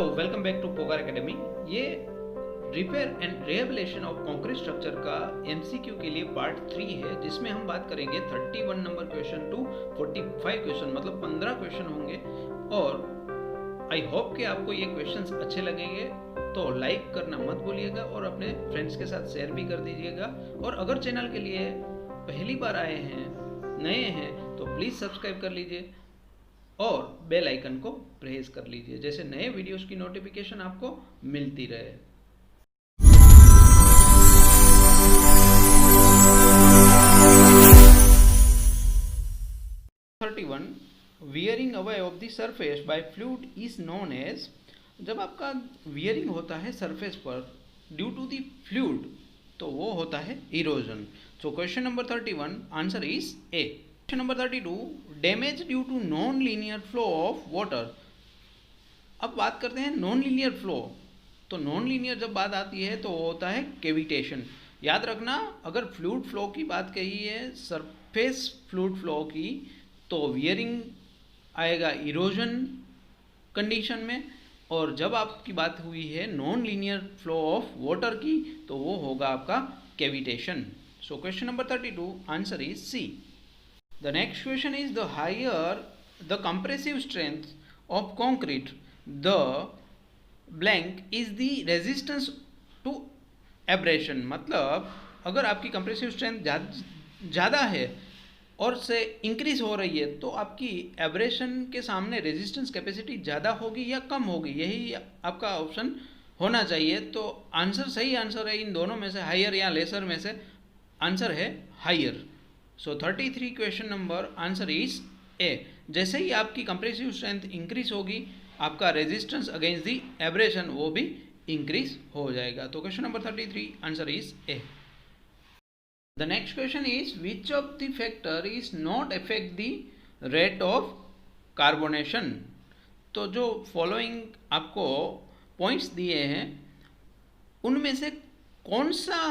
Welcome back to Pokar academy. ये repair and rehabilitation of concrete structure का MCQ के लिए पार्ट 3 है, जिसमें हम बात करेंगे 31 नंबर क्वेश्चन टू 45 क्वेश्चन, मतलब 15 क्वेश्चन होंगे। और आई होप कि आपको ये क्वेश्चंस अच्छे लगेंगे, तो लाइक करना मत भूलिएगा और अपने फ्रेंड्स के साथ शेयर भी कर दीजिएगा। और अगर चैनल के लिए पहली बार आए हैं, नए हैं, तो प्लीज़ सब्सक्राइब कर लीजिए और बेल आइकन को प्रेस कर लीजिए, जैसे नए वीडियोस की नोटिफिकेशन आपको मिलती रहे। Wearing away of the surface by fluid is known as. जब आपका वियरिंग होता है सरफेस पर ड्यू टू द फ्लूइड, तो वो होता है erosion. So question number 31 answer is A. Question number 32 damage due to non linear flow of water. अब बात करते हैं नॉन लीनियर फ्लो। तो नॉन लीनियर जब बात आती है तो वो होता है केविटेशन। याद रखना, अगर फ्लूइड फ्लो की बात कही है, सरफेस फ्लूइड फ्लो की, तो वियरिंग आएगा इरोजन कंडीशन में, और जब आपकी बात हुई है non linear flow of water की, तो वो होगा आपका cavitation. So question number 32 answer is C. The next question is, the higher the compressive strength of concrete, the blank is the resistance to abrasion। मतलब अगर आपकी कंप्रेसिव स्ट्रेंथ ज़्यादा है और से इंक्रीज हो रही है, तो आपकी एब्रेशन के सामने रेजिस्टेंस कैपेसिटी ज़्यादा होगी या कम होगी, यही आपका ऑप्शन होना चाहिए। तो आंसर, सही आंसर है इन दोनों में से, हायर या लेसर में से आंसर है higher. So 33 question number answer is A. जैसे ही आपकी कंप्रेसिव स्ट्रेंथ इंक्रीज होगी, आपका रेजिस्टेंस अगेंस्ट दी एब्रेशन वो भी इंक्रीज हो जाएगा। तो question number 33 answer is A. The next question is which of the factor is not affect the rate of carbonation. तो जो फॉलोइंग आपको पॉइंट्स दिए हैं, उनमें से कौन सा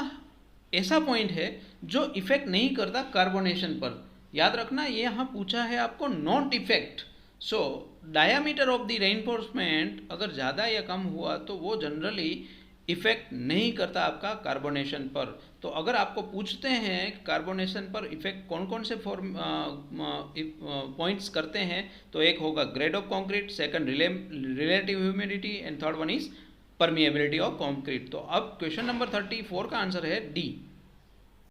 ऐसा पॉइंट है जो इफेक्ट नहीं करता कार्बोनेशन पर। याद रखना, ये यहाँ पूछा है आपको not effect. So diameter of the reinforcement अगर ज़्यादा या कम हुआ, तो वो जनरली इफेक्ट नहीं करता आपका कार्बोनेशन पर। तो अगर आपको पूछते हैं कार्बोनेशन पर इफेक्ट कौन कौन से पॉइंट्स करते हैं, तो एक होगा grade of concrete, second relative humidity, and third one is permeability of concrete. तो अब क्वेश्चन नंबर 34 का आंसर है D.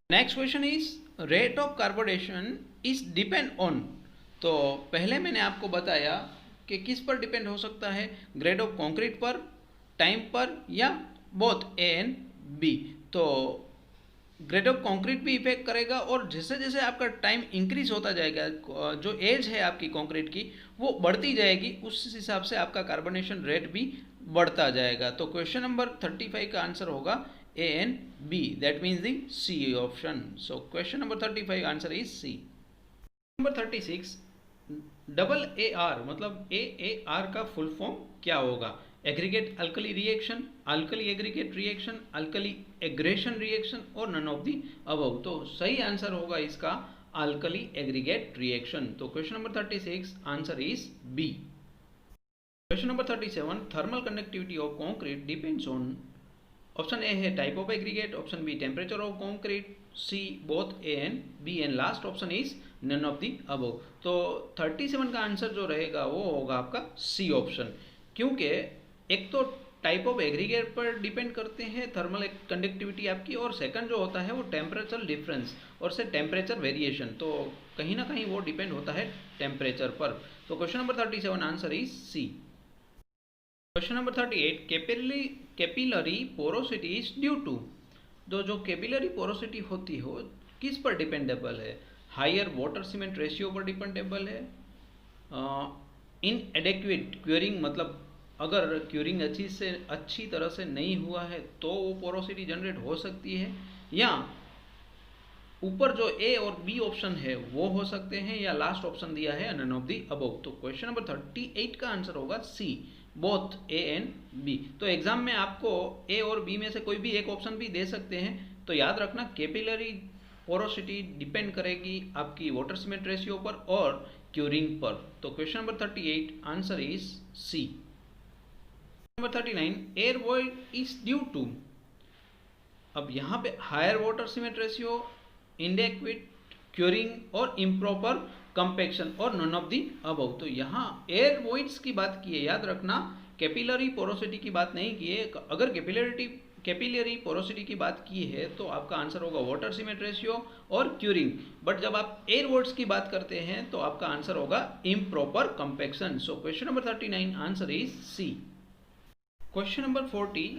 Next question is rate of carbonation is depend on. तो पहले मैंने आपको बताया कि किस पर डिपेंड हो सकता है, ग्रेड ऑफ कॉन्क्रीट पर, टाइम पर, या बोथ ए एंड बी। तो ग्रेड ऑफ कॉन्क्रीट भी इफेक्ट करेगा, और जैसे जैसे आपका टाइम इंक्रीज होता जाएगा, जो एज है आपकी कॉन्क्रीट की वो बढ़ती जाएगी, उस हिसाब से आपका कार्बोनेशन रेट भी बढ़ता जाएगा। तो क्वेश्चन नंबर 35 का आंसर होगा A and B, that means the C option. So question number 35 answer is C. Number 36 double A R, मतलब ए आर का फुल फॉर्म क्या होगा। Aggregate alkali reaction, alkali aggregate reaction, alkali aggression reaction, और none of the above. तो सही answer होगा इसका alkali aggregate reaction. तो question number 36 answer is B. Question number 37 thermal conductivity of concrete depends on. Option A है type of aggregate, option B temperature of concrete, C both A and B, and last option is none of the above. तो 37 का answer जो रहेगा वो होगा आपका C option, क्योंकि एक तो टाइप ऑफ एग्रीगेट पर डिपेंड करते हैं थर्मल कंडक्टिविटी आपकी, और सेकंड जो होता है वो टेम्परेचर डिफरेंस और से टेम्परेचर वेरिएशन। तो कहीं ना कहीं वो डिपेंड होता है टेम्परेचर पर। तो question number 37 answer is C. Question number 38 capillary porosity is due to. तो जो कैपिलरी पोरोसिटी होती हो किस पर डिपेंडेबल है, हायर वाटर सीमेंट रेशियो पर डिपेंडेबल है, इनएडेक्वेट क्यूरिंग, मतलब अगर क्यूरिंग अच्छी तरह से नहीं हुआ है तो वो पोरोसिटी जनरेट हो सकती है, या ऊपर जो ए और बी ऑप्शन है वो हो सकते हैं, या लास्ट ऑप्शन दिया है नन ऑफ दी अबव। तो क्वेश्चन नंबर 38 का आंसर होगा सी, बोथ ए एंड बी। तो एग्जाम में आपको ए और बी में से कोई भी एक ऑप्शन भी दे सकते हैं। तो याद रखना, कैपिलरी पोरोसिटी डिपेंड करेगी आपकी वाटर सीमेंट रेशियो पर और क्यूरिंग पर। तो question number 38 answer is C. Number 39, air void is due to. अब यहाँ पे higher water cement ratio, inadequate curing और इम्प्रॉपर कंपेक्शन और नन ऑफ दी अबव। तो यहाँ एयर वॉइड्स की बात की है, याद रखना कैपिलरी पोरोसिटी की बात नहीं की है। अगर कैपिलरी पोरोसिटी की बात की है तो आपका आंसर होगा वाटर सीमेंट रेशियो और क्यूरिंग। बट जब आप एयर वॉइड्स की बात करते हैं तो आपका आंसर होगा improper compaction. So question number 39 answer is C. Question number 40,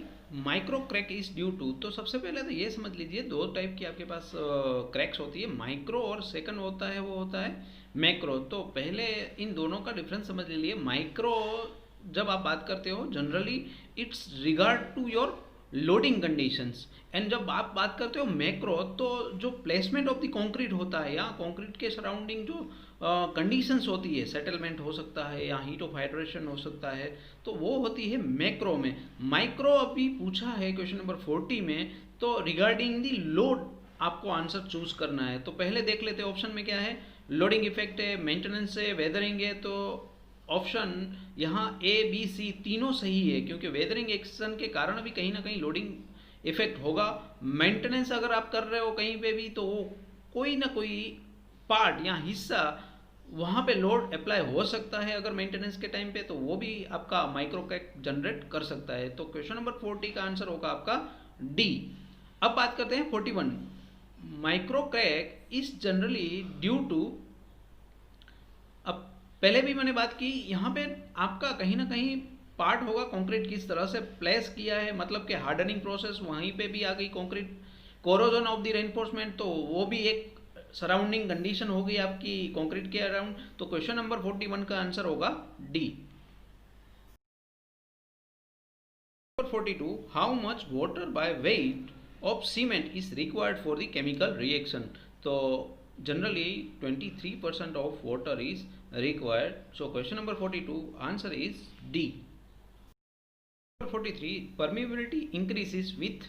micro crack is due to. तो सबसे पहले तो ये समझ लीजिए दो टाइप की आपके पास क्रैक्स होती है, माइक्रो और सेकंड होता है वो होता है मैक्रो। तो पहले इन दोनों का डिफरेंस समझ लीजिए। माइक्रो जब आप बात करते हो generally it's regard to your loading conditions, and जब आप बात करते हो मैक्रो तो जो प्लेसमेंट ऑफ द कंक्रीट होता है या कंक्रीट के सराउंडिंग जो कंडीशंस होती है, सेटलमेंट हो सकता है या हीट ऑफ हाइड्रेशन हो सकता है, तो वो होती है मैक्रो में। माइक्रो अभी पूछा है क्वेश्चन नंबर 40 में, तो रिगार्डिंग द लोड आपको आंसर चूज करना है। तो पहले देख लेते हैं ऑप्शन में क्या है। लोडिंग इफेक्ट है, मेंटेनेंस है, वेदरिंग है। तो ऑप्शन यहाँ ए बी सी तीनों सही है, क्योंकि वेदरिंग एक्शन के कारण भी कहीं ना कहीं लोडिंग इफेक्ट होगा। मेंटेनेंस अगर आप कर रहे हो कहीं पे भी तो वो कोई ना कोई पार्ट या हिस्सा वहाँ पे लोड अप्लाई हो सकता है अगर मेंटेनेंस के टाइम पे, तो वो भी आपका माइक्रो क्रैक जनरेट कर सकता है। तो क्वेश्चन नंबर 40 का आंसर होगा आपका डी। अब बात करते हैं 41, micro crack is generally due to. अब पहले भी मैंने बात की, यहाँ पे आपका कहीं ना कहीं पार्ट होगा कंक्रीट किस तरह से प्लेस किया है, मतलब कि हार्डनिंग प्रोसेस वहीं पे भी आ गई concrete, corrosion of the reinforcement तो वो भी एक सराउंडिंग कंडीशन हो गई आपकी कंक्रीट के अराउंड। तो क्वेश्चन नंबर 41 का आंसर होगा डी। 42, how much water by weight of cement is required for the chemical reaction. तो generally 23% of water is required. So question number 42 answer is D. 43, permeability increases with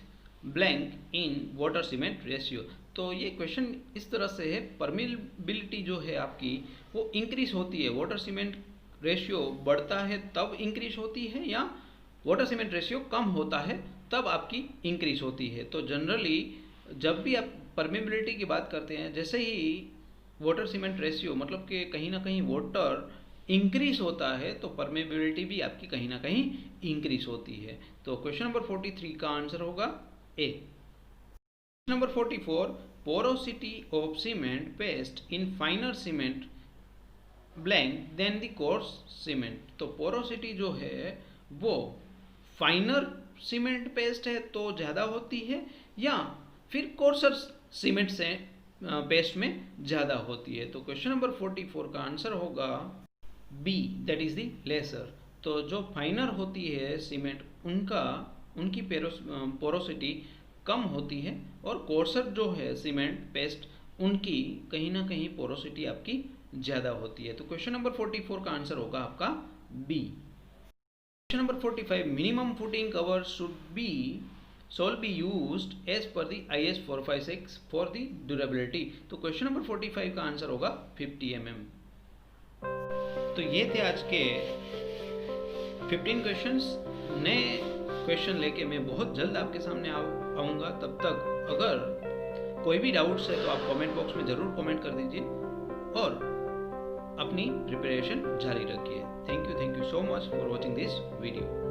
blank in water cement ratio. तो ये question इस तरह से है, permeability जो है आपकी वो इंक्रीज होती है, वाटर सीमेंट रेशियो बढ़ता है तब इंक्रीज होती है, या वाटर सीमेंट रेशियो कम होता है तब आपकी इंक्रीज होती है। तो जनरली जब भी आप परमिबिलिटी की बात करते हैं, जैसे ही वाटर सीमेंट रेशियो मतलब कि कहीं ना कहीं वाटर इंक्रीज होता है तो परमेबिलिटी भी आपकी कहीं ना कहीं इंक्रीज होती है। तो क्वेश्चन नंबर 43 का आंसर होगा A. Question number 44, porosity of cement paste in finer cement blank then the coarse cement. तो पोरोसिटी जो है वो फाइनर सीमेंट पेस्ट है तो ज़्यादा होती है, या फिर कोर्सर सीमेंट से पेस्ट में ज़्यादा होती है। तो क्वेश्चन नंबर 44 का आंसर होगा B, that is the lesser. तो जो फाइनर होती है सीमेंट उनकी पोरोसिटी कम होती है, और कोर्सर जो है सीमेंट पेस्ट उनकी कहीं ना कहीं पोरोसिटी आपकी ज़्यादा होती है। तो क्वेश्चन नंबर 44 का आंसर होगा आपका B. Question number 45, minimum footing cover shall be used as per the IS 456 for the durability। तो क्वेश्चन नंबर 45 का आंसर होगा 50 mm। तो ये थे आज के 15 क्वेश्चंस। नए क्वेश्चन लेके मैं बहुत जल्द आपके सामने आऊँगा। तब तक अगर कोई भी डाउट्स है तो आप कमेंट बॉक्स में ज़रूर कमेंट कर दीजिए और अपनी प्रिपरेशन जारी रखिए। Thank you so much for watching this video.